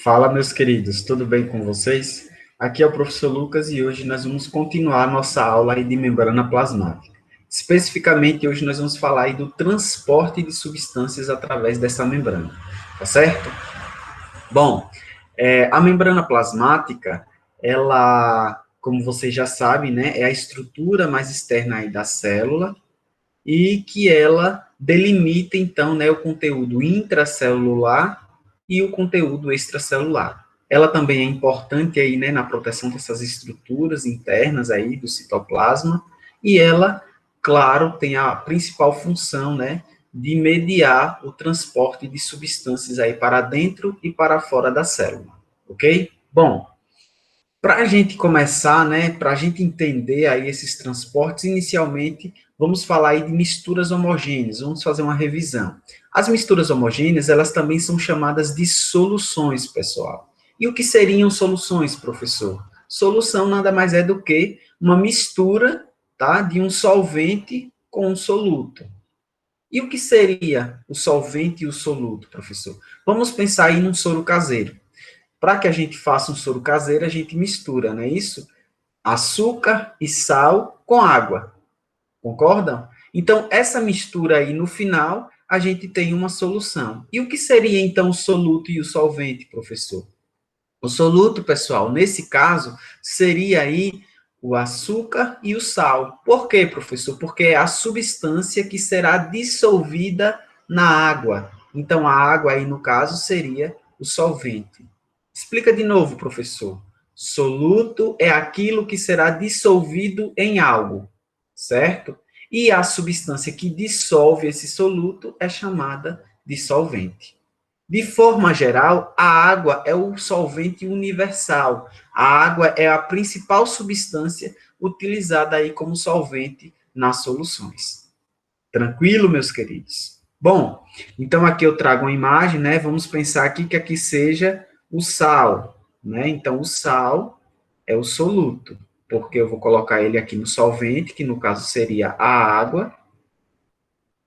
Fala, meus queridos, tudo bem com vocês? Aqui é o professor Lucas e hoje nós vamos continuar a nossa aula aí de membrana plasmática. Especificamente, hoje nós vamos falar aí do transporte de substâncias através dessa membrana, tá certo? Bom, a membrana plasmática, ela, como vocês já sabem, né, é a estrutura mais externa aí da célula e que ela delimita, então, né, o conteúdo intracelular e o conteúdo extracelular. Ela também é importante aí, né, na proteção dessas estruturas internas aí do citoplasma, e ela, claro, tem a principal função, né, de mediar o transporte de substâncias aí para dentro e para fora da célula, ok? Bom, para a gente começar, né, para a gente entender aí esses transportes, inicialmente, vamos falar aí de misturas homogêneas, vamos fazer uma revisão. As misturas homogêneas, elas também são chamadas de soluções, pessoal. E o que seriam soluções, professor? Solução nada mais é do que uma mistura, tá, de um solvente com um soluto. E o que seria o solvente e o soluto, professor? Vamos pensar aí num soro caseiro. Para que a gente faça um soro caseiro, a gente mistura, não é isso? Açúcar e sal com água. Concordam? Então, essa mistura aí, no final, a gente tem uma solução. E o que seria, então, o soluto e o solvente, professor? O soluto, pessoal, nesse caso, seria aí o açúcar e o sal. Por quê, professor? Porque é a substância que será dissolvida na água. Então, a água aí, no caso, seria o solvente. Explica de novo, professor. Soluto é aquilo que será dissolvido em algo, certo? E a substância que dissolve esse soluto é chamada de solvente. De forma geral, a água é o solvente universal. A água é a principal substância utilizada aí como solvente nas soluções. Tranquilo, meus queridos? Bom, então aqui eu trago uma imagem, né? Vamos pensar aqui que aqui seja o sal, né? Então, o sal é o soluto, porque eu vou colocar ele aqui no solvente, que no caso seria a água,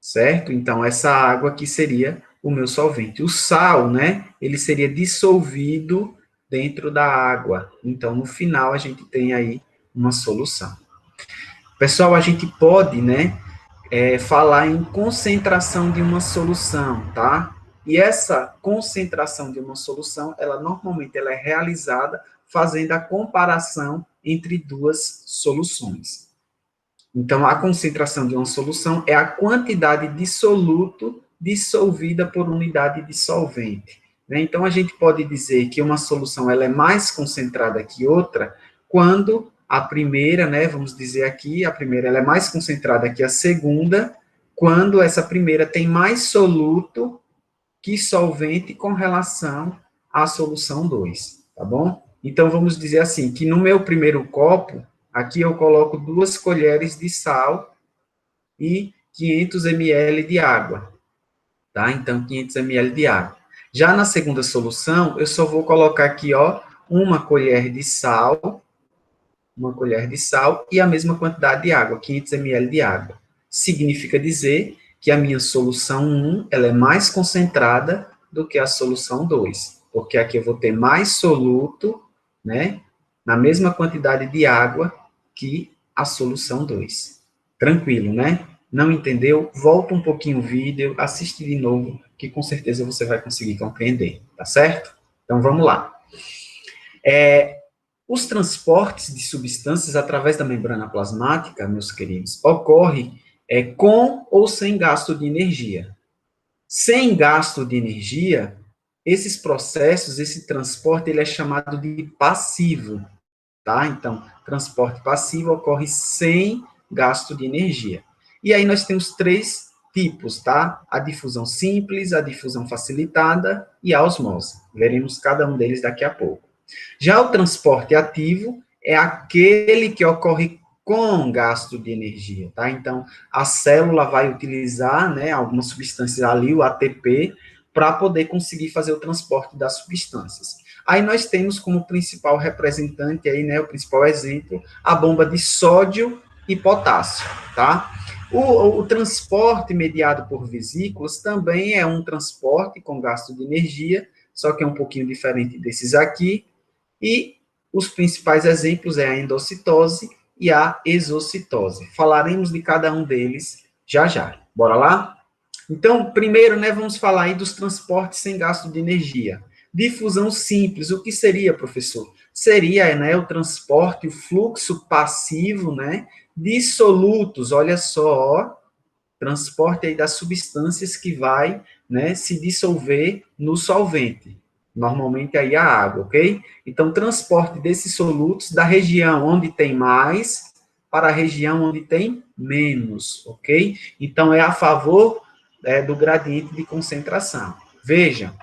certo? Então, essa água aqui seria o meu solvente. O sal, né, ele seria dissolvido dentro da água. Então, no final, a gente tem aí uma solução. Pessoal, a gente pode, né, falar em concentração de uma solução, tá? E essa concentração de uma solução, ela normalmente ela é realizada fazendo a comparação entre duas soluções. Então, a concentração de uma solução é a quantidade de soluto dissolvida por unidade de solvente. Né? Então, a gente pode dizer que uma solução ela é mais concentrada que outra quando a primeira, né, vamos dizer aqui, a primeira ela é mais concentrada que a segunda, quando essa primeira tem mais soluto que solvente com relação à solução 2, tá bom? Então, vamos dizer assim, que no meu primeiro copo, aqui eu coloco 2 colheres de sal e 500 ml de água, tá? Então, 500 ml de água. Já na segunda solução, eu só vou colocar aqui, ó, uma colher de sal e a mesma quantidade de água, 500 ml de água. Significa dizer que a minha solução 1, ela é mais concentrada do que a solução 2, porque aqui eu vou ter mais soluto, né, na mesma quantidade de água que a solução 2. Tranquilo, né? Não entendeu? Volta um pouquinho o vídeo, assiste de novo, que com certeza você vai conseguir compreender, tá certo? Então, vamos lá. Os transportes de substâncias através da membrana plasmática, meus queridos, ocorre com ou sem gasto de energia. Sem gasto de energia, esses processos, esse transporte, ele é chamado de passivo, tá? Então, transporte passivo ocorre sem gasto de energia. E aí nós temos 3 tipos, tá? A difusão simples, a difusão facilitada e a osmose. Veremos cada um deles daqui a pouco. Já o transporte ativo é aquele que ocorre com gasto de energia, tá? Então, a célula vai utilizar, né, algumas substâncias ali, o ATP, para poder conseguir fazer o transporte das substâncias. Aí nós temos como principal representante aí, né, o principal exemplo, a bomba de sódio e potássio, tá? O transporte mediado por vesículas também é um transporte com gasto de energia, só que é um pouquinho diferente desses aqui, e os principais exemplos é a endocitose e a exocitose. Falaremos de cada um deles já já. Bora lá? Então, primeiro, né, vamos falar aí dos transportes sem gasto de energia. Difusão simples, o que seria, professor? Seria, né, o transporte, o fluxo passivo, né, de solutos, olha só, transporte aí das substâncias que vai, né, se dissolver no solvente. Normalmente aí a água, ok? Então, transporte desses solutos da região onde tem mais para a região onde tem menos, ok? Então, é a favor do gradiente de concentração. Veja,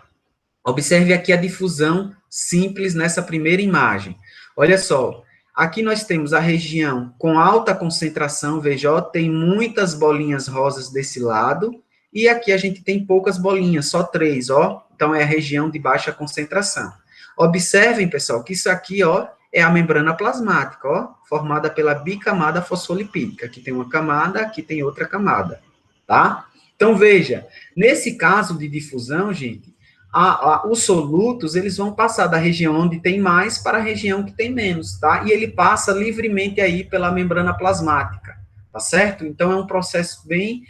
observe aqui a difusão simples nessa primeira imagem. Olha só, aqui nós temos a região com alta concentração, veja, ó, tem muitas bolinhas rosas desse lado, e aqui a gente tem poucas bolinhas, só 3, ó, então é a região de baixa concentração. Observem, pessoal, que isso aqui, ó, é a membrana plasmática, ó, formada pela bicamada fosfolipídica. Aqui tem uma camada, aqui tem outra camada, tá? Então, veja, nesse caso de difusão, gente, os solutos, eles vão passar da região onde tem mais para a região que tem menos, tá? E ele passa livremente aí pela membrana plasmática, tá certo? Então, é um processo bem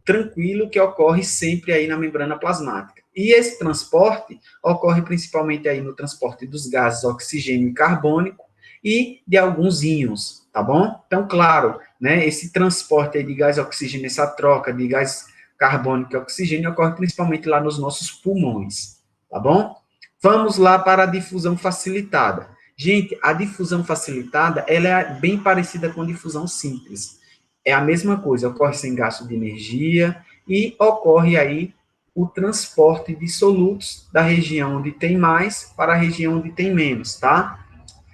tranquilo que ocorre sempre aí na membrana plasmática. E esse transporte ocorre principalmente aí no transporte dos gases oxigênio e carbônico e de alguns íons, tá bom? Então, claro, né, esse transporte aí de gás oxigênio, essa troca de gás carbônico e oxigênio ocorre principalmente lá nos nossos pulmões, tá bom? Vamos lá para a difusão facilitada. Gente, a difusão facilitada, ela é bem parecida com a difusão simples. É a mesma coisa, ocorre sem gasto de energia e ocorre aí o transporte de solutos da região onde tem mais para a região onde tem menos, tá?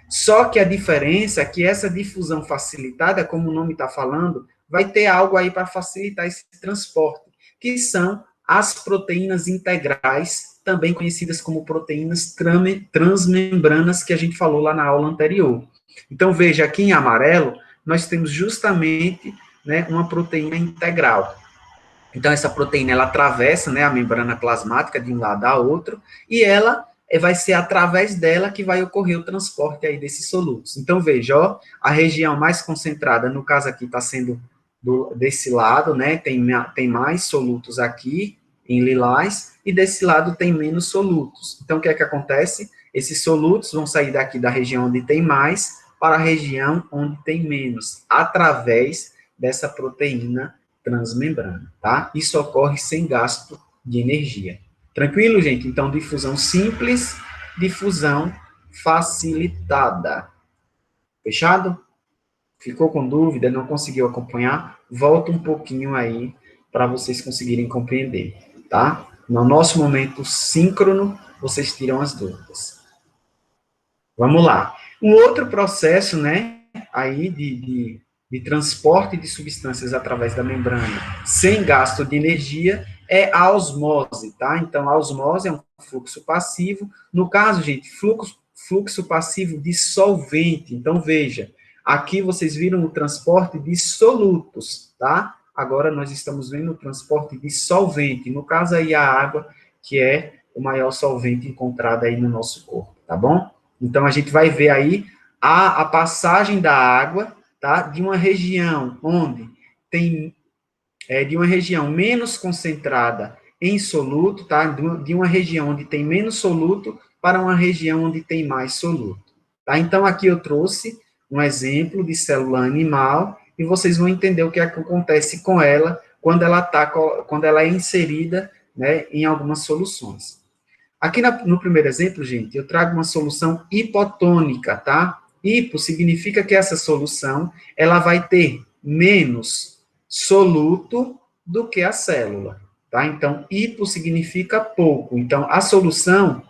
Só que a diferença é que essa difusão facilitada, como o nome está falando, vai ter algo aí para facilitar esse transporte, que são as proteínas integrais, também conhecidas como proteínas transmembranas, que a gente falou lá na aula anterior. Então, veja, aqui em amarelo, nós temos justamente, né, uma proteína integral. Então, essa proteína, ela atravessa, né, a membrana plasmática de um lado a outro, e ela vai ser através dela que vai ocorrer o transporte aí desses solutos. Então, veja, ó, a região mais concentrada, no caso aqui está sendo desse lado, né, tem mais solutos aqui, em lilás, e desse lado tem menos solutos. Então, o que é que acontece? Esses solutos vão sair daqui da região onde tem mais para a região onde tem menos, através dessa proteína transmembrana, tá? Isso ocorre sem gasto de energia. Tranquilo, gente? Então, difusão simples, difusão facilitada. Fechado? Ficou com dúvida? Não conseguiu acompanhar? Volta um pouquinho aí para vocês conseguirem compreender, tá? No nosso momento síncrono, vocês tiram as dúvidas. Vamos lá. Um outro processo, né, aí de transporte de substâncias através da membrana sem gasto de energia é a osmose, tá? Então, a osmose é um fluxo passivo. No caso, gente, fluxo passivo de solvente. Então, veja, aqui vocês viram o transporte de solutos, tá? Agora nós estamos vendo o transporte de solvente. No caso aí, a água, que é o maior solvente encontrado aí no nosso corpo, tá bom? Então, a gente vai ver aí a passagem da água, tá? De uma região onde tem, de uma região menos concentrada em soluto, tá? De uma região onde tem menos soluto para uma região onde tem mais soluto, tá? Então, aqui eu trouxe um exemplo de célula animal e vocês vão entender o que acontece com ela quando ela é inserida, né, em algumas soluções. Aqui no primeiro exemplo, gente, eu trago uma solução hipotônica, tá? Hipo significa que essa solução, ela vai ter menos soluto do que a célula, tá? Então, hipo significa pouco. Então, a solução,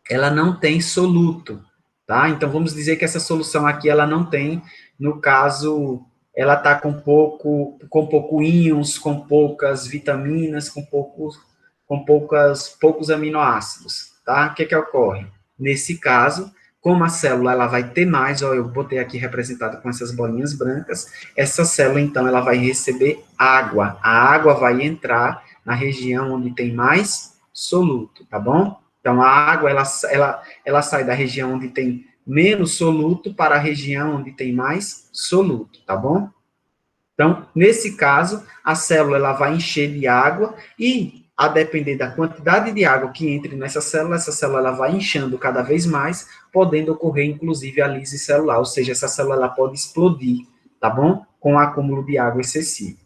ela não tem soluto, tá? Então, vamos dizer que essa solução aqui, ela não tem, no caso, ela está com pouco íons, com poucas vitaminas, com poucos aminoácidos, tá? O que ocorre? Nesse caso, como a célula ela vai ter mais, ó, eu botei aqui representado com essas bolinhas brancas, essa célula, então, ela vai receber água. A água vai entrar na região onde tem mais soluto, tá bom? Então, a água, ela sai da região onde tem menos soluto para a região onde tem mais soluto, tá bom? Então, nesse caso, a célula ela vai encher de água e, a depender da quantidade de água que entre nessa célula, essa célula ela vai inchando cada vez mais, podendo ocorrer, inclusive, a lise celular, ou seja, essa célula ela pode explodir, tá bom? Com o acúmulo de água excessivo.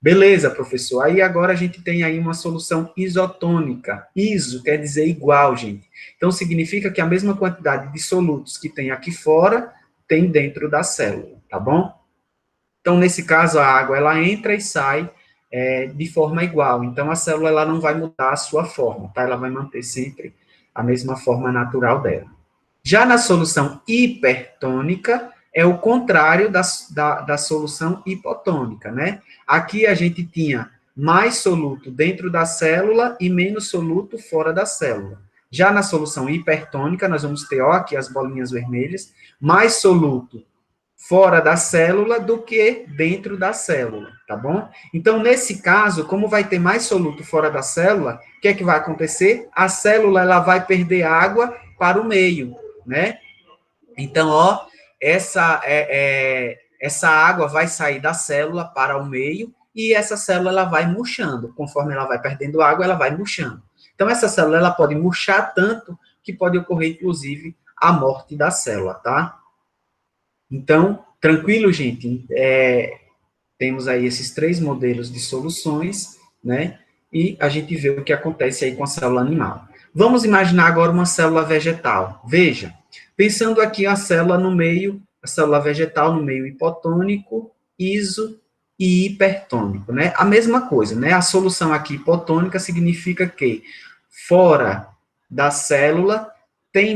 Beleza, professor. Aí agora a gente tem aí uma solução isotônica. Iso quer dizer igual, gente. Então, significa que a mesma quantidade de solutos que tem aqui fora, tem dentro da célula, tá bom? Então, nesse caso, a água, ela entra e sai de forma igual. Então, a célula, ela não vai mudar a sua forma, tá? Ela vai manter sempre a mesma forma natural dela. Já na solução hipertônica, é o contrário da solução hipotônica, né? Aqui a gente tinha mais soluto dentro da célula e menos soluto fora da célula. Já na solução hipertônica, nós vamos ter, ó, aqui as bolinhas vermelhas, mais soluto fora da célula do que dentro da célula, tá bom? Então, nesse caso, como vai ter mais soluto fora da célula, o que é que vai acontecer? A célula, ela vai perder água para o meio, né? Então, ó, essa água vai sair da célula para o meio e essa célula ela vai murchando. Conforme ela vai perdendo água, ela vai murchando. Então, essa célula ela pode murchar tanto que pode ocorrer, inclusive, a morte da célula, tá? Então, tranquilo, gente? Temos aí esses 3 modelos de soluções, né? E a gente vê o que acontece aí com a célula animal. Vamos imaginar agora uma célula vegetal. Veja, pensando aqui a célula no meio, a célula vegetal no meio hipotônico, iso e hipertônico, né? A mesma coisa, né? A solução aqui hipotônica significa que fora da célula tem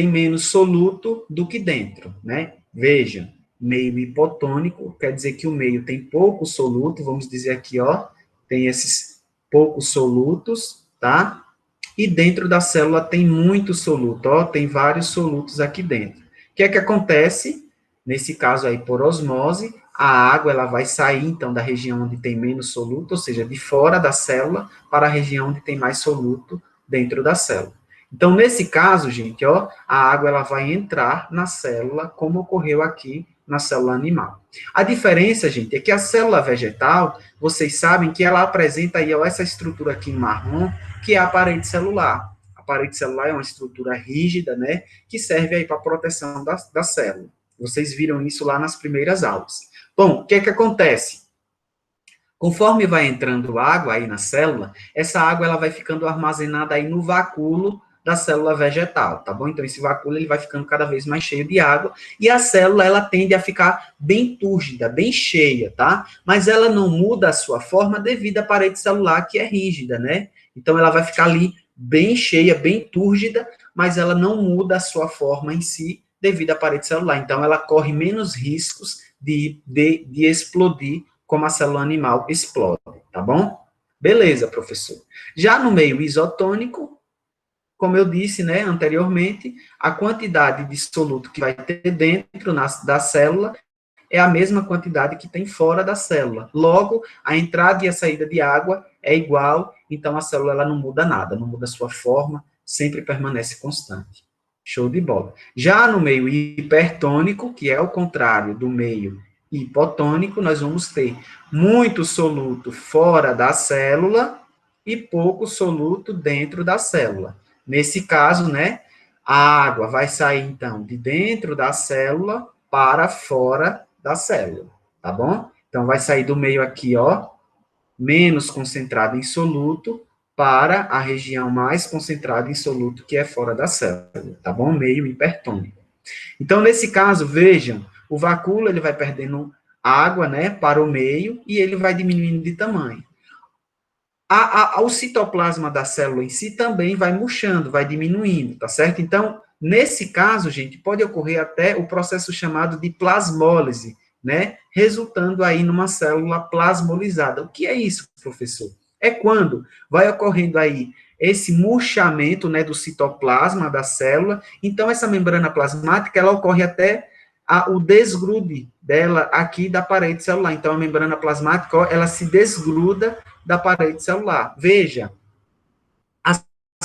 menos soluto do que dentro, né? Veja, meio hipotônico, quer dizer que o meio tem pouco soluto, vamos dizer aqui, ó, tem esses poucos solutos, tá? E dentro da célula tem muito soluto, ó, tem vários solutos aqui dentro. O que é que acontece? Nesse caso aí, por osmose, a água ela vai sair, então, da região onde tem menos soluto, ou seja, de fora da célula, para a região onde tem mais soluto dentro da célula. Então, nesse caso, gente, ó, a água ela vai entrar na célula, como ocorreu aqui na célula animal. A diferença, gente, é que a célula vegetal, vocês sabem que ela apresenta aí, ó, essa estrutura aqui em marrom, que é a parede celular. A parede celular é uma estrutura rígida, né, que serve aí para a proteção da célula. Vocês viram isso lá nas primeiras aulas. Bom, o que é que acontece? Conforme vai entrando água aí na célula, essa água ela vai ficando armazenada aí no vacúolo da célula vegetal, tá bom? Então, esse vacúolo ele vai ficando cada vez mais cheio de água, e a célula, ela tende a ficar bem túrgida, bem cheia, tá? Mas ela não muda a sua forma devido à parede celular, que é rígida, né? Então, ela vai ficar ali bem cheia, bem túrgida, mas ela não muda a sua forma em si devido à parede celular. Então, ela corre menos riscos de explodir como a célula animal explode, tá bom? Beleza, professor. Já no meio isotônico, como eu disse, né, anteriormente, a quantidade de soluto que vai ter dentro da célula é a mesma quantidade que tem fora da célula. Logo, a entrada e a saída de água é igual, então a célula ela não muda nada, não muda a sua forma, sempre permanece constante. Show de bola. Já no meio hipertônico, que é o contrário do meio hipotônico, nós vamos ter muito soluto fora da célula e pouco soluto dentro da célula. Nesse caso, né, a água vai sair, então, de dentro da célula para fora da célula, tá bom? Então, vai sair do meio aqui, ó, menos concentrado em soluto, para a região mais concentrada em soluto, que é fora da célula, tá bom? Meio hipertônico. Então, nesse caso, vejam, o vacúolo, ele vai perdendo água, né, para o meio, e ele vai diminuindo de tamanho. O citoplasma da célula em si também vai murchando, vai diminuindo, tá certo? Então, nesse caso, gente, pode ocorrer até o processo chamado de plasmólise, né? Resultando aí numa célula plasmolizada. O que é isso, professor? É quando vai ocorrendo aí esse murchamento, né, do citoplasma da célula. Então, essa membrana plasmática, ela ocorre até o desgrude dela aqui da parede celular. Então, a membrana plasmática, ó, ela se desgruda da parede celular. Veja,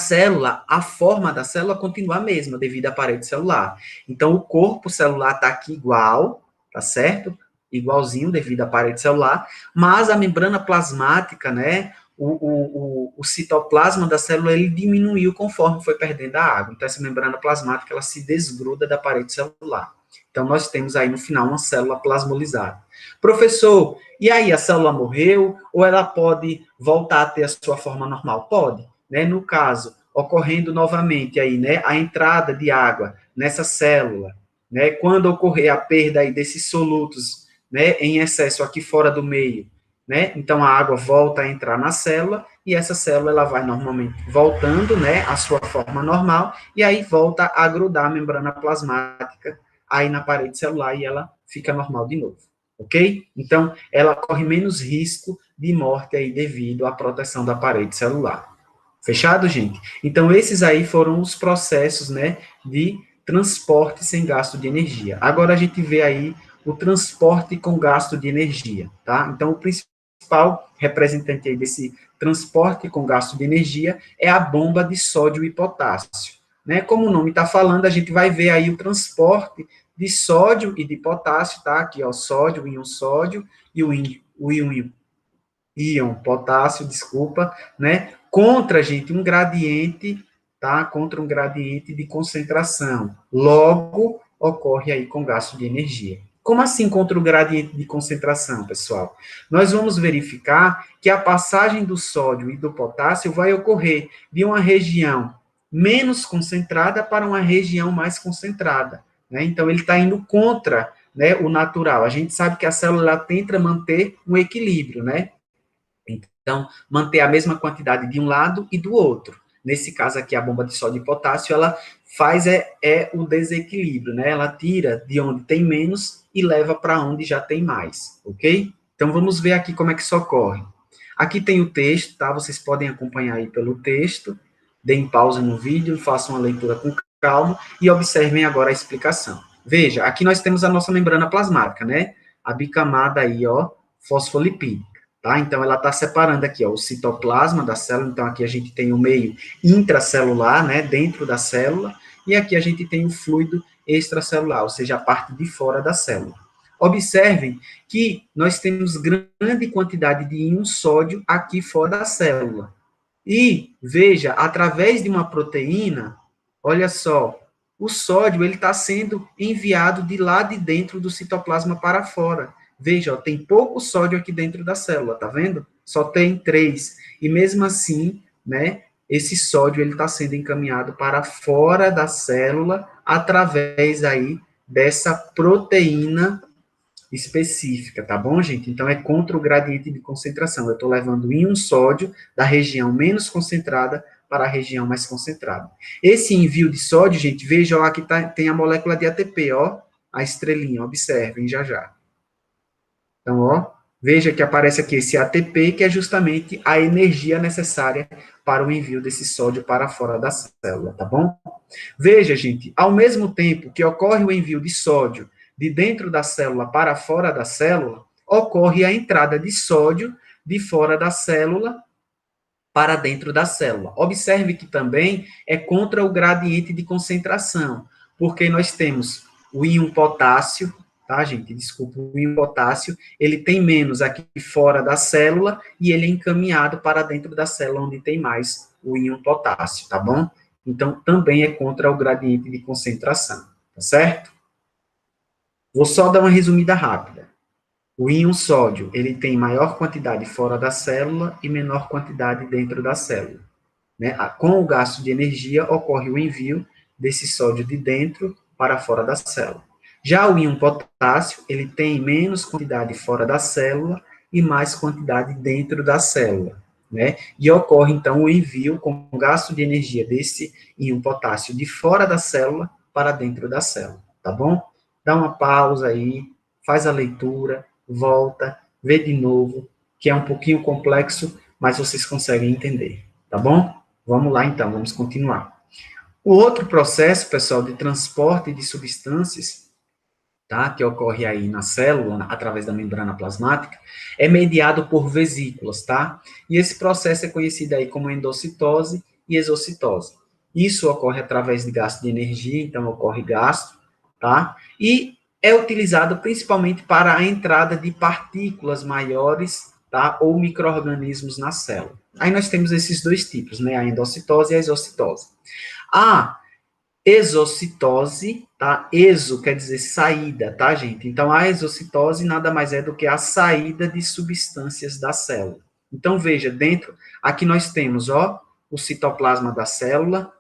célula, a forma da célula continua a mesma, devido à parede celular. Então, o corpo celular está aqui igual, tá certo? Igualzinho, devido à parede celular, mas a membrana plasmática, né, o citoplasma da célula, ele diminuiu conforme foi perdendo a água. Então, essa membrana plasmática, ela se desgruda da parede celular. Então, nós temos aí, no final, uma célula plasmolizada. Professor, e aí, a célula morreu ou ela pode voltar a ter a sua forma normal? Pode, né? No caso, ocorrendo novamente aí, né, a entrada de água nessa célula, né, quando ocorrer a perda aí desses solutos, né, em excesso aqui fora do meio, né, então a água volta a entrar na célula e essa célula ela vai normalmente voltando, né, à sua forma normal e aí volta a grudar a membrana plasmática aí na parede celular e ela fica normal de novo, ok? Então, ela corre menos risco de morte aí devido à proteção da parede celular. Fechado, gente? Então, esses aí foram os processos, né, de transporte sem gasto de energia. Agora, a gente vê aí o transporte com gasto de energia, tá? Então, o principal representante aí desse transporte com gasto de energia é a bomba de sódio e potássio, né? Como o nome está falando, a gente vai ver aí o transporte de sódio e de potássio, tá? Aqui, ó, sódio, o íon sódio e o íon potássio, desculpa, né? Contra, gente, um gradiente, tá? Contra um gradiente de concentração. Logo, ocorre aí com gasto de energia. Como assim contra o gradiente de concentração, pessoal? Nós vamos verificar que a passagem do sódio e do potássio vai ocorrer de uma região menos concentrada para uma região mais concentrada, né? Então, ele está indo contra, né, o natural. A gente sabe que a célula tenta manter um equilíbrio, né? Então, manter a mesma quantidade de um lado e do outro. Nesse caso aqui, a bomba de sódio e potássio, ela faz o desequilíbrio, né? Ela tira de onde tem menos e leva para onde já tem mais, ok? Então, vamos ver aqui como é que isso ocorre. Aqui tem o texto, tá? Vocês podem acompanhar aí pelo texto, deem pausa no vídeo, façam a leitura com calma e observem agora a explicação. Veja, aqui nós temos a nossa membrana plasmática, né? A bicamada aí, ó, fosfolipídica. Tá? Então, ela está separando aqui, ó, o citoplasma da célula, então aqui a gente tem o meio intracelular, né, dentro da célula, e aqui a gente tem o fluido extracelular, ou seja, a parte de fora da célula. Observem que nós temos grande quantidade de íon sódio aqui fora da célula. E, veja, através de uma proteína, olha só, o sódio ele está sendo enviado de lá de dentro do citoplasma para fora. Veja, ó, tem pouco sódio aqui dentro da célula, tá vendo? Só tem 3. E mesmo assim, né, esse sódio ele está sendo encaminhado para fora da célula através aí dessa proteína específica, tá bom, gente? Então, é contra o gradiente de concentração. Eu estou levando íon sódio da região menos concentrada para a região mais concentrada. Esse envio de sódio, gente, veja, ó, aqui tem a molécula de ATP, ó, a estrelinha, observem já já. Então, ó, veja que aparece aqui esse ATP, que é justamente a energia necessária para o envio desse sódio para fora da célula, tá bom? Veja, gente, ao mesmo tempo que ocorre o envio de sódio de dentro da célula para fora da célula, ocorre a entrada de sódio de fora da célula para dentro da célula. Observe que também é contra o gradiente de concentração, porque nós temos o íon potássio, tá, gente? Desculpa, o íon potássio, ele tem menos aqui fora da célula e ele é encaminhado para dentro da célula onde tem mais o íon potássio, tá bom? Então, também é contra o gradiente de concentração, tá certo? Vou só dar uma resumida rápida. O íon sódio, ele tem maior quantidade fora da célula e menor quantidade dentro da célula. Né? Com o gasto de energia, ocorre o envio desse sódio de dentro para fora da célula. Já o íon potássio, ele tem menos quantidade fora da célula e mais quantidade dentro da célula. Né? E ocorre, então, o envio com o gasto de energia desse íon potássio de fora da célula para dentro da célula, tá bom? Dá uma pausa aí, faz a leitura, volta, vê de novo, que é um pouquinho complexo, mas vocês conseguem entender, tá bom? Vamos lá, então, vamos continuar. O outro processo, pessoal, de transporte de substâncias, tá, que ocorre aí na célula, através da membrana plasmática, é mediado por vesículas, tá? E esse processo é conhecido aí como endocitose e exocitose. Isso ocorre através de gasto de energia, então ocorre gasto, tá? E é utilizado principalmente para a entrada de partículas maiores, tá? Ou micro-organismos na célula. Aí nós temos esses dois tipos, né? A endocitose e a exocitose. A exocitose, tá? Exo quer dizer saída, tá, gente? Então, a exocitose nada mais é do que a saída de substâncias da célula. Então, veja, aqui nós temos, ó, o citoplasma da célula,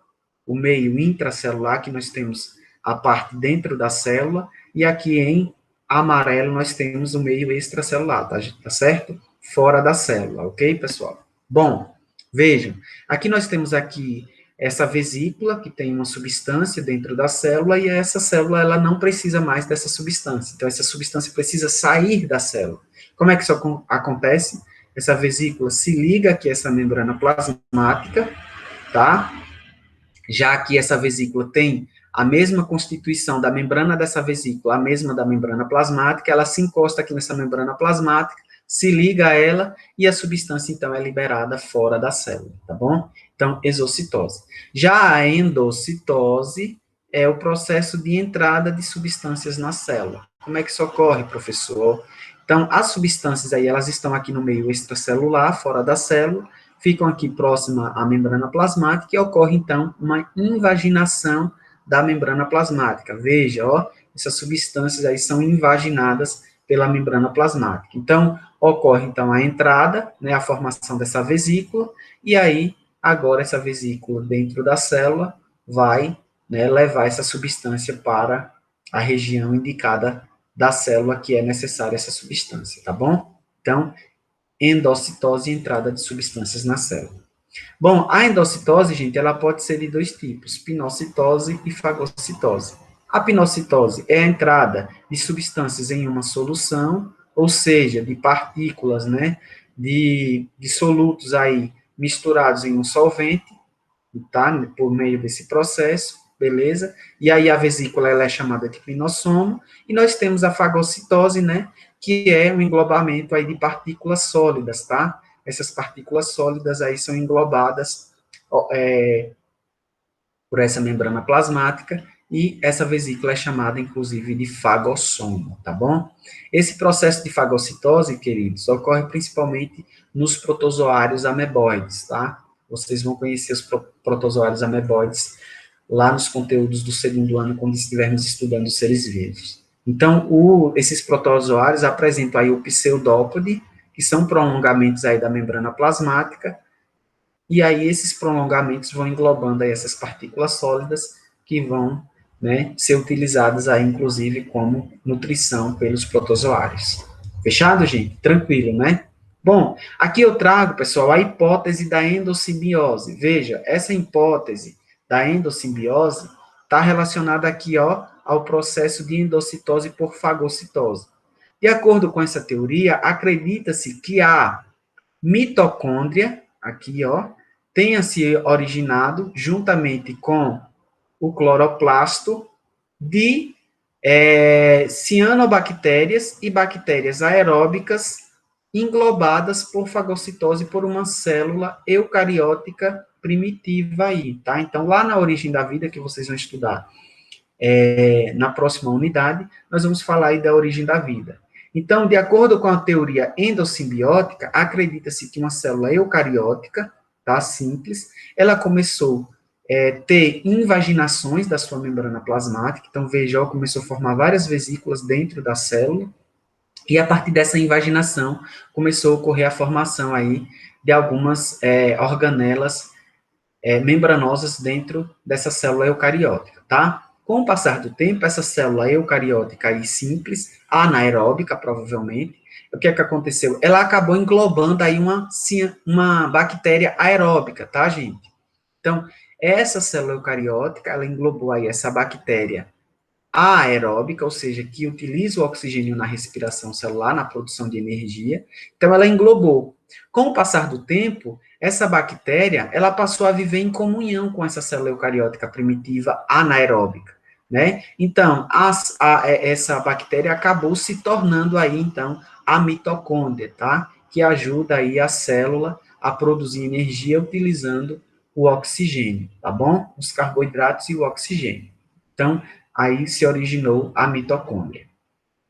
o meio intracelular, que nós temos a parte dentro da célula, e aqui em amarelo nós temos o meio extracelular, tá certo? Fora da célula, ok, pessoal? Bom, vejam, aqui nós temos aqui essa vesícula, que tem uma substância dentro da célula, e essa célula, ela não precisa mais dessa substância. Então, essa substância precisa sair da célula. Como é que isso acontece? Essa vesícula se liga aqui a essa membrana plasmática, tá? Já que essa vesícula tem a mesma constituição da membrana dessa vesícula, a mesma da membrana plasmática, ela se encosta aqui nessa membrana plasmática, se liga a ela e a substância, então, é liberada fora da célula, tá bom? Então, exocitose. Já a endocitose é o processo de entrada de substâncias na célula. Como é que isso ocorre, professor? Então, as substâncias aí, elas estão aqui no meio extracelular, fora da célula, ficam aqui próxima à membrana plasmática e ocorre, então, uma invaginação da membrana plasmática. Veja, ó, essas substâncias aí são invaginadas pela membrana plasmática. Então, ocorre, então, a entrada, né, a formação dessa vesícula, e aí, agora, essa vesícula dentro da célula vai, né, levar essa substância para a região indicada da célula que é necessária essa substância, tá bom? Então, endocitose e entrada de substâncias na célula. Bom, a endocitose, gente, ela pode ser de dois tipos, pinocitose e fagocitose. A pinocitose é a entrada de substâncias em uma solução, ou seja, de partículas, né, de solutos aí misturados em um solvente, tá, por meio desse processo, beleza? E aí a vesícula, ela é chamada de pinossomo, e nós temos a fagocitose, né, que é um englobamento aí de partículas sólidas, tá? Essas partículas sólidas aí são englobadas por essa membrana plasmática, e essa vesícula é chamada, inclusive, de fagossomo, tá bom? Esse processo de fagocitose, queridos, ocorre principalmente nos protozoários ameboides, tá? Vocês vão conhecer os protozoários ameboides lá nos conteúdos do segundo ano, quando estivermos estudando os seres vivos. Então, esses protozoários apresentam aí o pseudópode, que são prolongamentos aí da membrana plasmática, e aí esses prolongamentos vão englobando aí essas partículas sólidas que vão, né, ser utilizadas aí, inclusive, como nutrição pelos protozoários. Fechado, gente? Tranquilo, né? Bom, aqui eu trago, pessoal, a hipótese da endossimbiose. Veja, essa hipótese da endossimbiose está relacionada aqui, ó, ao processo de endocitose por fagocitose. De acordo com essa teoria, acredita-se que a mitocôndria, aqui, ó, tenha se originado, juntamente com o cloroplasto, de cianobactérias e bactérias aeróbicas englobadas por fagocitose por uma célula eucariótica primitiva aí, tá? Então, lá na origem da vida, que vocês vão estudar na próxima unidade, nós vamos falar aí da origem da vida. Então, de acordo com a teoria endossimbiótica, acredita-se que uma célula eucariótica, tá, simples, ela começou a ter invaginações da sua membrana plasmática, então, veja, ela começou a formar várias vesículas dentro da célula, e a partir dessa invaginação, começou a ocorrer a formação aí de algumas organelas membranosas dentro dessa célula eucariótica, tá? Com o passar do tempo, essa célula eucariótica aí simples, anaeróbica, provavelmente, o que é que aconteceu? Ela acabou englobando aí uma bactéria aeróbica, tá, gente? Então, essa célula eucariótica, ela englobou aí essa bactéria aeróbica, ou seja, que utiliza o oxigênio na respiração celular, na produção de energia. Então, ela englobou. Com o passar do tempo, essa bactéria, ela passou a viver em comunhão com essa célula eucariótica primitiva anaeróbica, né? Então, essa bactéria acabou se tornando aí, então, a mitocôndria, tá? Que ajuda aí a célula a produzir energia utilizando o oxigênio, tá bom? Os carboidratos e o oxigênio. Então, aí se originou a mitocôndria,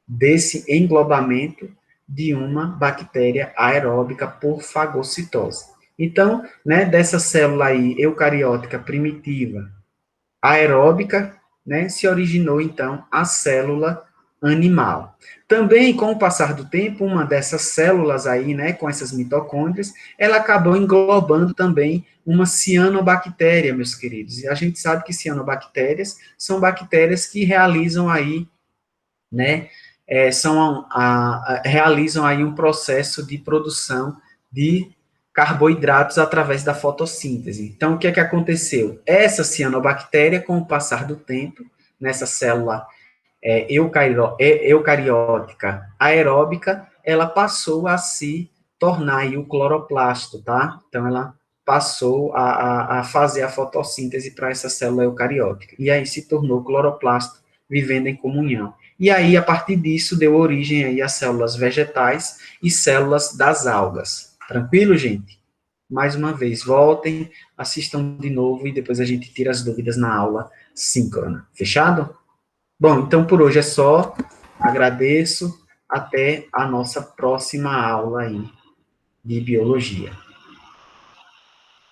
desse englobamento de uma bactéria aeróbica por fagocitose. Então, né, dessa célula aí eucariótica primitiva, aeróbica, né, se originou, então, a célula animal. Também, com o passar do tempo, uma dessas células aí, né, com essas mitocôndrias, ela acabou englobando também uma cianobactéria, meus queridos. E a gente sabe que cianobactérias são bactérias que realizam aí, né, realizam aí um processo de produção de carboidratos através da fotossíntese. Então, o que é que aconteceu? Essa cianobactéria, com o passar do tempo, nessa célula eucariótica aeróbica, ela passou a se tornar aí o cloroplasto, tá? Então, ela passou a fazer a fotossíntese para essa célula eucariótica. E aí se tornou cloroplasto, vivendo em comunhão. E aí, a partir disso, deu origem aí a células vegetais e células das algas. Tranquilo, gente? Mais uma vez, voltem, assistam de novo e depois a gente tira as dúvidas na aula síncrona. Fechado? Bom, então por hoje é só. Agradeço. Até a nossa próxima aula aí de biologia.